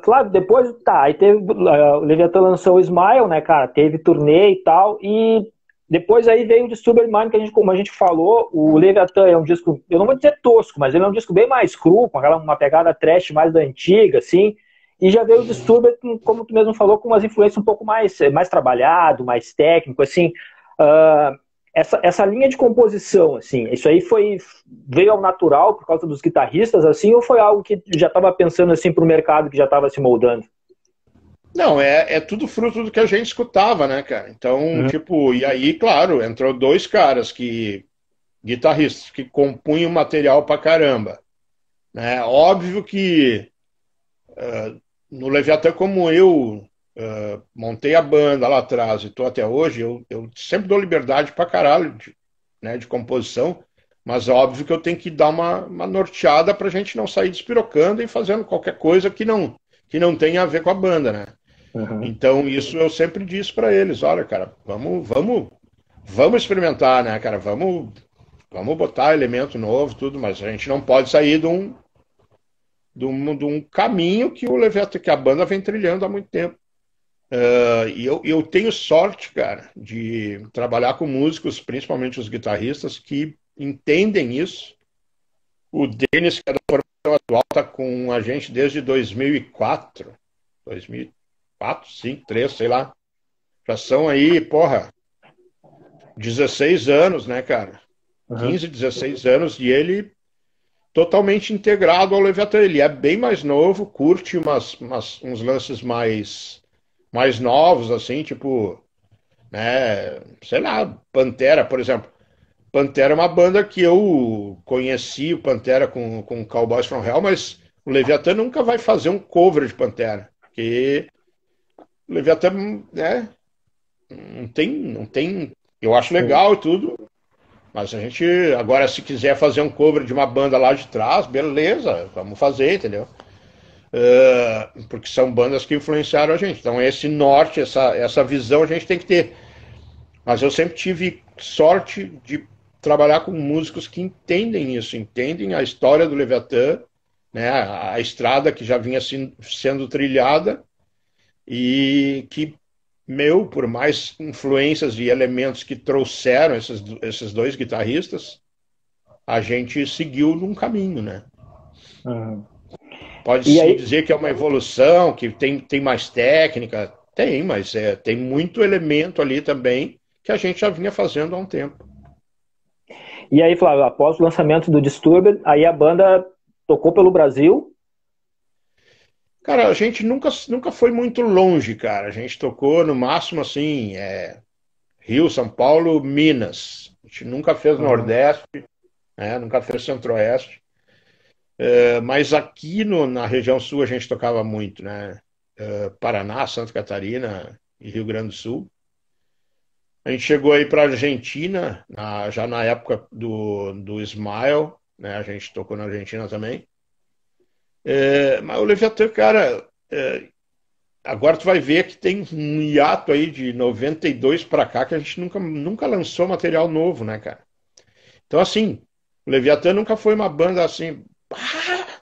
Claro, depois, tá, aí teve, o Leviathan lançou o Smile, né, cara, teve turnê e tal, e depois aí veio o Disturbed Mind, que a gente, como a gente falou, o Leviathan é um disco, eu não vou dizer tosco, mas ele é um disco bem mais cru, com uma pegada trash mais da antiga, assim, e já veio o Disturbed, como tu mesmo falou, com umas influências um pouco mais trabalhado, mais técnico, assim, uh, essa linha de composição, assim, isso aí veio ao natural por causa dos guitarristas, assim, ou foi algo que já estava pensando assim para o mercado que já estava se moldando? Não, é tudo fruto do que a gente escutava, né, cara? Então, Uhum. tipo, e aí, claro, entrou dois caras guitarristas, que compunham material pra caramba, né? Óbvio que no Leviatã, como eu montei a banda lá atrás e tô até hoje, eu sempre dou liberdade pra caralho, né, de composição, mas é óbvio que eu tenho que dar uma norteada pra gente não sair despirocando e fazendo qualquer coisa que não tenha a ver com a banda, né? Uhum. Então, isso eu sempre disse para eles, olha, cara, vamos experimentar, né, cara? Vamos botar elemento novo, tudo, mas a gente não pode sair de um caminho que o Leviatã, que a banda vem trilhando há muito tempo. E eu tenho sorte, cara, de trabalhar com músicos, principalmente os guitarristas, que entendem isso. O Denis, que é da formação atual, está com a gente desde 2004, 2004, 5, 3, sei lá. Já são aí, porra, 16 anos, né, cara? Uhum. 15, 16 anos, e ele totalmente integrado ao Leviatã. Ele é bem mais novo, curte uns lances mais novos, assim, tipo, né, sei lá, Pantera, por exemplo. Pantera é uma banda que eu conheci, o Pantera com Cowboys from Hell, mas o Leviatã nunca vai fazer um cover de Pantera, porque o Leviatã, né, não tem, eu acho Sim. legal e tudo, mas a gente, agora, se quiser fazer um cover de uma banda lá de trás, beleza, vamos fazer, entendeu? Porque são bandas que influenciaram a gente. Então, esse norte, essa visão a gente tem que ter. Mas eu sempre tive sorte de trabalhar com músicos que entendem isso, entendem a história do Leviatã, né, a estrada que já vinha sendo trilhada e que, por mais influências e elementos que trouxeram esses dois guitarristas, a gente seguiu num caminho, né? Uhum. E Pode-se aí, dizer que é uma evolução, que tem mais técnica, tem, mas tem muito elemento ali também que a gente já vinha fazendo há um tempo. Flávio, após o lançamento do Disturbed, aí a banda tocou pelo Brasil. Cara, a gente nunca foi muito longe, cara. A gente tocou no máximo assim, Rio, São Paulo, Minas. A gente nunca fez Uhum. Nordeste, né? Nunca fez Centro-Oeste. Mas aqui na região sul a gente tocava muito, né? Paraná, Santa Catarina e Rio Grande do Sul. A gente chegou aí para a Argentina, já na época do Smile, né? A gente tocou na Argentina também. Mas o Leviatã, cara, agora tu vai ver que tem um hiato aí de 92 para cá que a gente nunca lançou material novo, né, cara? Então, assim, o Leviatã nunca foi uma banda assim,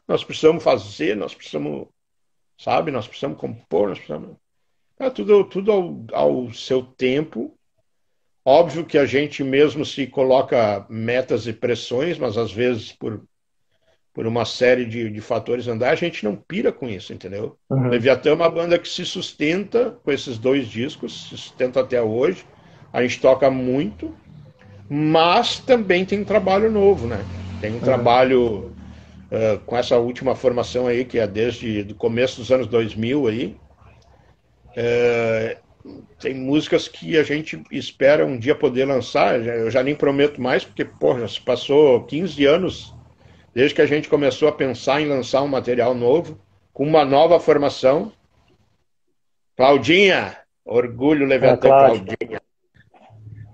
nós precisamos fazer, nós precisamos, sabe, nós precisamos compor, nós precisamos. Tudo ao seu tempo. Óbvio que a gente mesmo se coloca metas e pressões, mas às vezes por uma série de fatores andar, a gente não pira com isso, entendeu? Uhum. Leviatã é uma banda que se sustenta com esses dois discos, se sustenta até hoje. A gente toca muito, mas também tem um trabalho novo, né? Tem um Uhum. trabalho com essa última formação aí, que é desde o começo dos anos 2000 aí. Tem músicas que a gente espera um dia poder lançar, eu já nem prometo mais, porque, porra, já se passou 15 anos desde que a gente começou a pensar em lançar um material novo, com uma nova formação. Claudinha, orgulho Ah, Leviatã, Cláudio. Claudinha.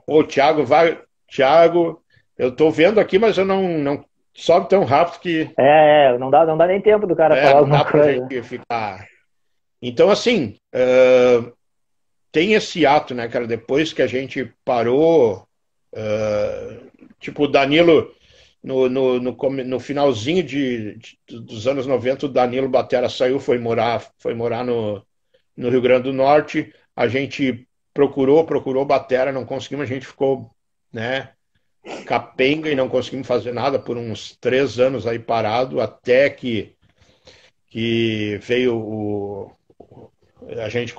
O Thiago vai. Thiago, eu tô vendo aqui, mas eu não sobe tão rápido que Não dá nem tempo do cara falar não dá alguma pra coisa. gente ficar. Então, assim, tem esse ato, né, cara? Depois que a gente parou, Tipo, o Danilo, no finalzinho dos anos 90, o Danilo Batera saiu, foi morar no Rio Grande do Norte. A gente procurou Batera, não conseguimos, a gente ficou, né, capenga e não conseguimos fazer nada por uns 3 anos aí parado, até que veio a gente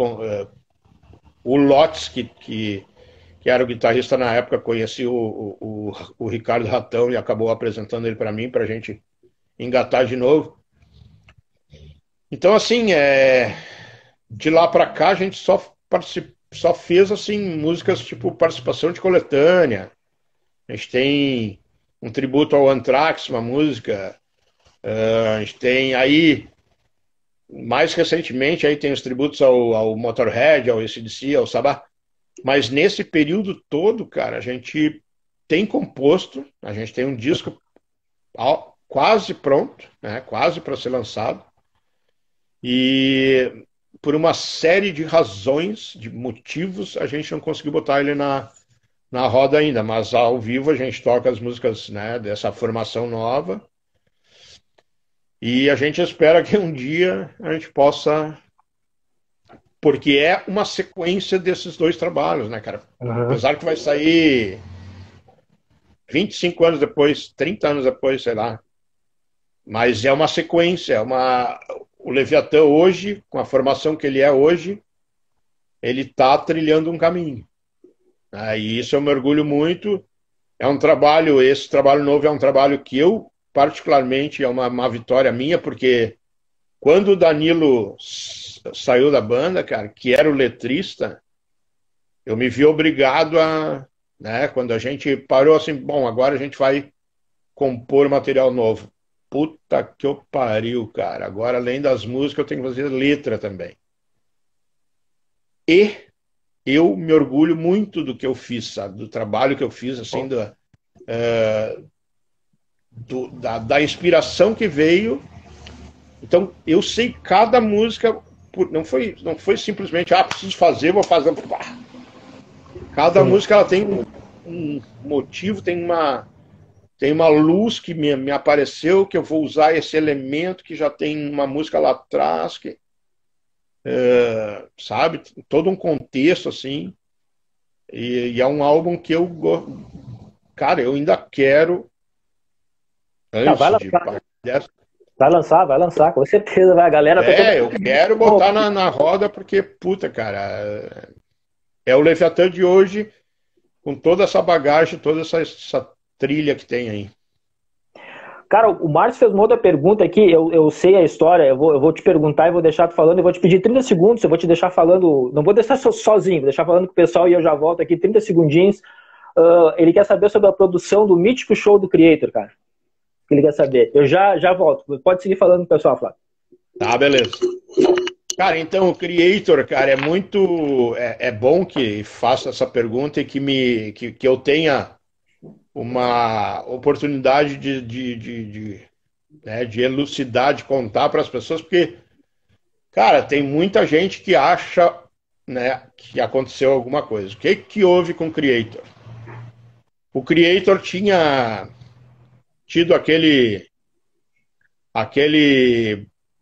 o Lotes, que era o guitarrista na época, conheci o Ricardo Ratão e acabou apresentando ele para mim, para a gente engatar de novo. Então, assim, de lá para cá, a gente só fez assim, músicas tipo participação de coletânea. A gente tem um tributo ao Anthrax, uma música. A gente tem aí, mais recentemente, aí tem os tributos ao Motorhead, ao AC/DC, ao Sabbath. Mas nesse período todo, cara, a gente tem composto, a gente tem um disco quase pronto, né, quase para ser lançado. E por uma série de razões, de motivos, a gente não conseguiu botar ele na roda ainda. Mas ao vivo a gente toca as músicas, né, dessa formação nova. E a gente espera que um dia a gente possa. Porque é uma sequência desses dois trabalhos, né, cara? Uhum. Apesar que vai sair 25 anos depois, 30 anos depois, sei lá. Mas é uma sequência, o Leviatã hoje, com a formação que ele é hoje, ele está trilhando um caminho. E isso eu me orgulho muito. É um trabalho, esse trabalho novo é um trabalho que eu, particularmente, é uma vitória minha, porque quando o Danilo saiu da banda, cara, que era o letrista, eu me vi obrigado né, quando a gente parou assim, bom, agora a gente vai compor material novo. Puta que eu pariu, cara. Agora, além das músicas, eu tenho que fazer letra também. E eu me orgulho muito do que eu fiz, sabe? Do trabalho que eu fiz, assim, da inspiração que veio. Então, eu sei cada música, não foi simplesmente, preciso fazer, vou fazer. Cada música ela tem um motivo, tem uma luz que me apareceu, que eu vou usar esse elemento, que já tem uma música lá atrás, sabe? Todo um contexto, assim. E é um álbum que cara, eu ainda quero, antes de... Vai lançar, com certeza vai. A galera tá toda... eu quero botar na roda, porque, puta, cara, é o Leviatã de hoje, com toda essa bagagem, toda essa trilha que tem aí. Cara, o Márcio fez uma outra pergunta aqui, eu sei a história, eu vou te perguntar e vou deixar tu falando, eu vou te pedir 30 segundos, eu vou te deixar falando, não vou deixar sozinho, vou deixar falando com o pessoal e eu já volto aqui, 30 segundinhos. Ele quer saber sobre a produção do mítico show do Creator, cara. Ele quer saber. Eu já volto. Pode seguir falando com o pessoal, Flávio. Tá, beleza. Cara, então o Creator, cara, é muito... É bom que faça essa pergunta e que eu tenha uma oportunidade de elucidar, de contar para as pessoas, porque, cara, tem muita gente que acha, né, que aconteceu alguma coisa. O que houve com o Creator? O Creator tinha tido aquele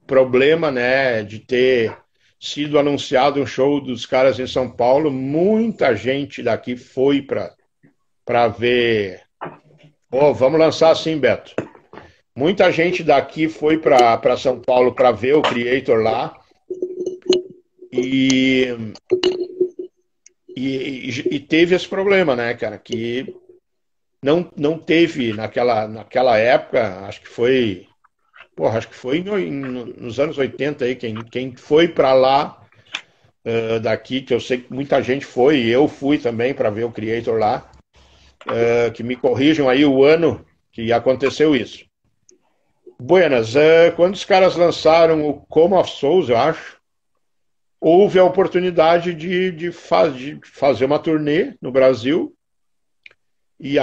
problema, né, de ter sido anunciado um show dos caras em São Paulo. Muita gente daqui foi para ver. Vamos lançar assim, Beto. Muita gente daqui foi para São Paulo para ver o Creator lá. E teve esse problema, né, cara? Que não teve naquela época, acho que foi nos anos 80 aí, quem foi para lá daqui, que eu sei que muita gente foi, e eu fui também para ver o Creator lá, que me corrijam aí o ano que aconteceu isso. Buenas, quando os caras lançaram o Coma of Souls, eu acho, houve a oportunidade de fazer uma turnê no Brasil, e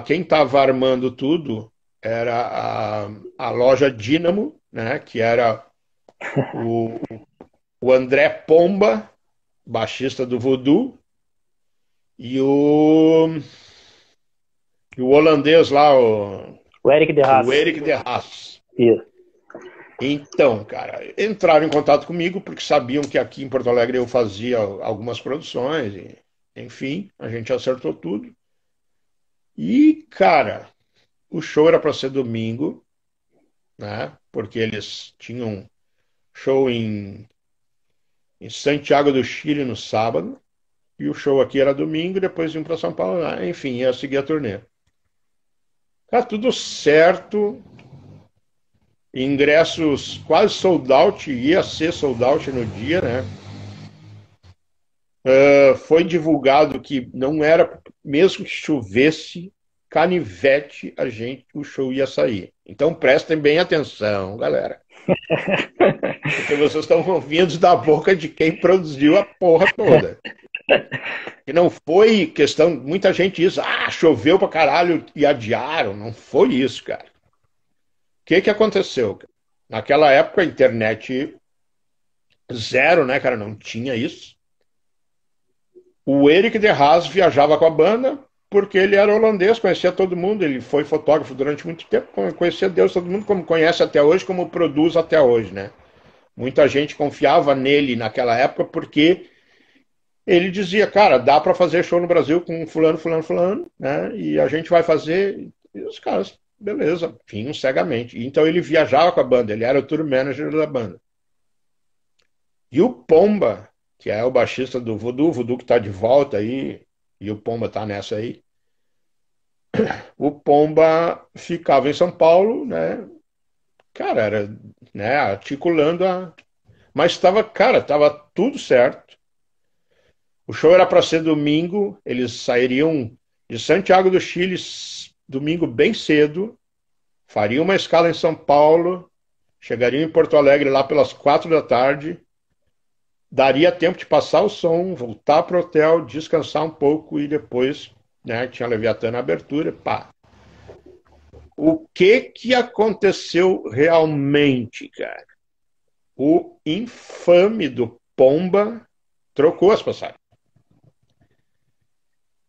quem estava armando tudo era a loja Dínamo, né, que era o André Pomba, baixista do Voodoo, e o E o holandês lá, O Eric de o Haas. Eric de Haas. Isso. Então, cara, entraram em contato comigo porque sabiam que aqui em Porto Alegre eu fazia algumas produções, e, enfim, a gente acertou tudo. E, cara, o show era para ser domingo, né? Porque eles tinham show em Santiago do Chile no sábado, e o show aqui era domingo, e depois iam para São Paulo, né? Enfim, ia seguir a turnê. Tá tudo certo, ingressos quase sold out, ia ser sold out no dia, né? Foi divulgado que não era, mesmo que chovesse, canivete, o show ia sair. Então prestem bem atenção, galera. Porque vocês estão ouvindo da boca de quem produziu a porra toda. E não foi questão, muita gente diz, choveu pra caralho e adiaram. Não foi isso, cara. O que que aconteceu? Naquela época a internet zero, né, cara? Não tinha isso. O Eric de Haas viajava com a banda porque ele era holandês, conhecia todo mundo, ele foi fotógrafo durante muito tempo, conhecia Deus, todo mundo, como conhece até hoje, como produz até hoje, né? Muita gente confiava nele naquela época porque ele dizia, cara, dá para fazer show no Brasil com fulano, fulano, fulano, né? E a gente vai fazer. E os caras, beleza, vinham cegamente. Então ele viajava com a banda, ele era o tour manager da banda. E o Pomba, que é o baixista do Voodoo, o Voodoo que tá de volta aí, e o Pomba tá nessa aí. O Pomba ficava em São Paulo, né? Cara, era, né, articulando a. Mas estava, cara, estava tudo certo. O show era para ser domingo, eles sairiam de Santiago do Chile domingo bem cedo, fariam uma escala em São Paulo, chegariam em Porto Alegre lá pelas 4 da tarde, daria tempo de passar o som, voltar para o hotel, descansar um pouco e depois, né, tinha Leviatã na abertura, pá. O que que aconteceu realmente, cara? O infame do Pomba trocou as passagens.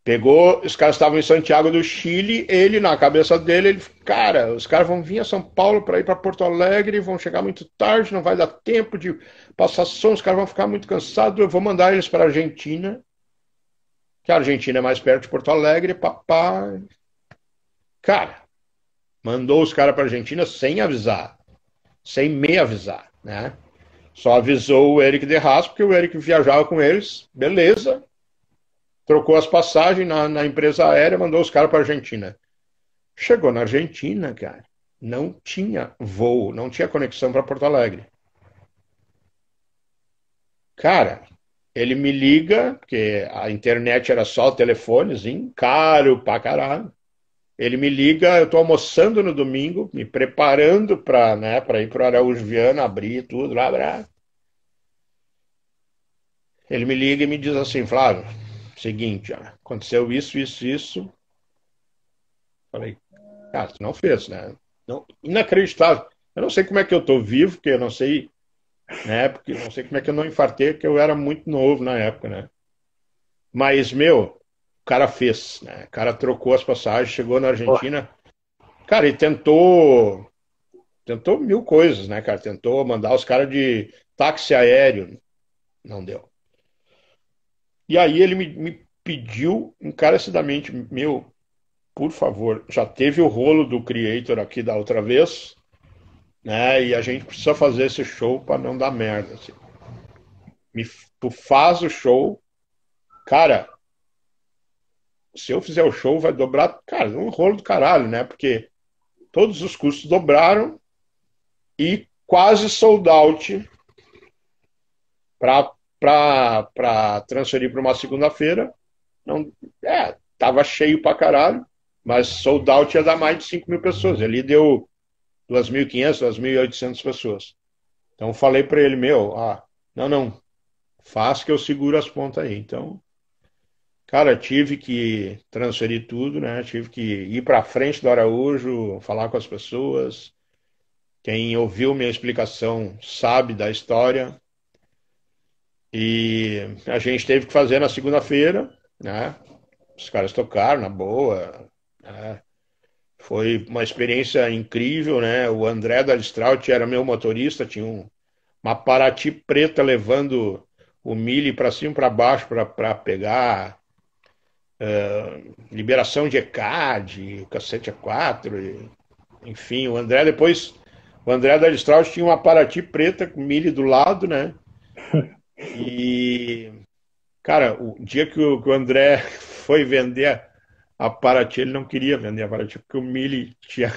Pegou, os caras estavam em Santiago do Chile, ele, na cabeça dele, ele, cara, os caras vão vir a São Paulo para ir para Porto Alegre, vão chegar muito tarde, não vai dar tempo de passar som, os caras vão ficar muito cansados, eu vou mandar eles para a Argentina, que a Argentina é mais perto de Porto Alegre, papá. Cara, mandou os caras para a Argentina sem avisar, sem me avisar, né? Só avisou o Eric de Haas, porque o Eric viajava com eles, beleza. Trocou as passagens na empresa aérea, mandou os caras para a Argentina. Chegou na Argentina, cara, não tinha voo, não tinha conexão para Porto Alegre. Cara, ele me liga, porque a internet era só o telefonezinho, caro pra caralho. Ele me liga, eu tô almoçando no domingo, me preparando para, né, para ir pro Araújo Viana, abrir tudo lá, blá. Ele me liga e me diz assim, Flávio, seguinte, ó, aconteceu isso, isso, isso. Falei, cara, tu não fez, né? Não, inacreditável. Eu não sei como é que eu tô vivo, porque eu não sei, né? Porque eu não sei como é que eu não infartei, porque eu era muito novo na época, né? Mas, meu, o cara fez, né? O cara trocou as passagens, chegou na Pô, Argentina. Cara, e tentou mil coisas, né, cara? Tentou mandar os caras de táxi aéreo, não deu. E aí ele me pediu encarecidamente, meu, por favor, já teve o rolo do Creator aqui da outra vez, né? E a gente precisa fazer esse show para não dar merda, assim. Tu faz o show, cara, se eu fizer o show vai dobrar, cara, um rolo do caralho, né? Porque todos os custos dobraram e quase sold out para transferir para uma segunda-feira. Não, tava cheio pra caralho, mas sold out ia dar mais de 5 mil pessoas. Ali deu 2.500, 2.800 pessoas. Então falei para ele, meu, não, não, faz que eu seguro as pontas aí. Então, cara, tive que transferir tudo, né? Tive que ir para frente do Araújo, falar com as pessoas. Quem ouviu minha explicação sabe da história. E a gente teve que fazer na segunda-feira, né? Os caras tocaram na boa, É, foi uma experiência incrível, né? O André da Listraut era meu motorista, tinha uma Paraty preta levando o milho para cima e para baixo para pegar liberação de ECAD, o cacete A4, enfim, o André da Listraut tinha uma Paraty preta com milho do lado, né? E, cara, o dia que o André foi vender a Paraty, ele não queria vender a Paraty, porque o milho tinha.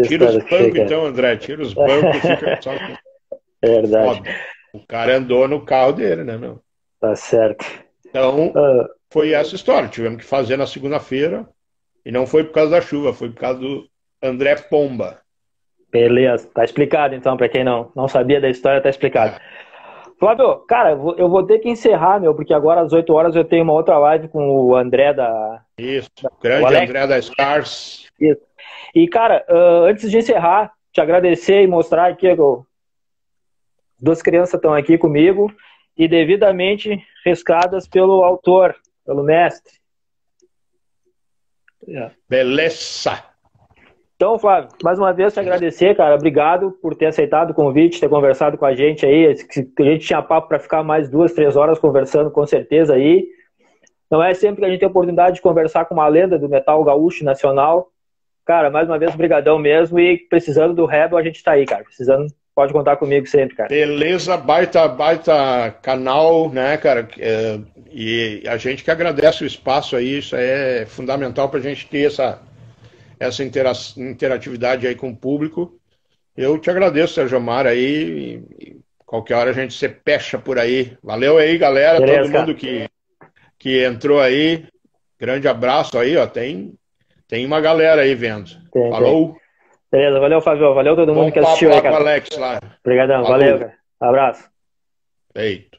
Tira os bancos, então, André, tira os bancos, fica só. É verdade. Foda. O cara andou no carro dele, né, meu? Tá certo. Então, foi essa história. Tivemos que fazer na segunda-feira, e não foi por causa da chuva, foi por causa do André Pomba. Beleza, tá explicado então, para quem não sabia da história, tá explicado. É. Flávio, cara, eu vou ter que encerrar, meu, porque agora às 8 horas eu tenho uma outra live com o André da... Isso, o grande André da Scars. Isso. E, cara, antes de encerrar, te agradecer e mostrar aqui, as duas crianças estão aqui comigo e devidamente riscadas pelo autor, pelo mestre. Beleza! Então, Flávio, mais uma vez te agradecer, cara. Obrigado por ter aceitado o convite, ter conversado com a gente aí. A gente tinha papo para ficar mais 2, 3 horas conversando, com certeza aí. Não é sempre que a gente tem a oportunidade de conversar com uma lenda do metal gaúcho nacional. Cara, mais uma vez, brigadão mesmo. E precisando do Rebel, a gente tá aí, cara. Precisando, pode contar comigo sempre, cara. Beleza, baita canal, né, cara? E a gente que agradece o espaço aí, isso é fundamental pra gente ter essa interatividade aí com o público. Eu te agradeço, Sérgio Amar, aí. E qualquer hora a gente se pecha por aí. Valeu aí, galera. Beleza, todo mundo que entrou aí. Grande abraço aí, ó. Tem uma galera aí vendo. Falou. Beleza, valeu, Fábio. Valeu todo mundo que assistiu aí, cara. Com o Alex lá. Obrigadão, valeu, cara. Abraço. Feito.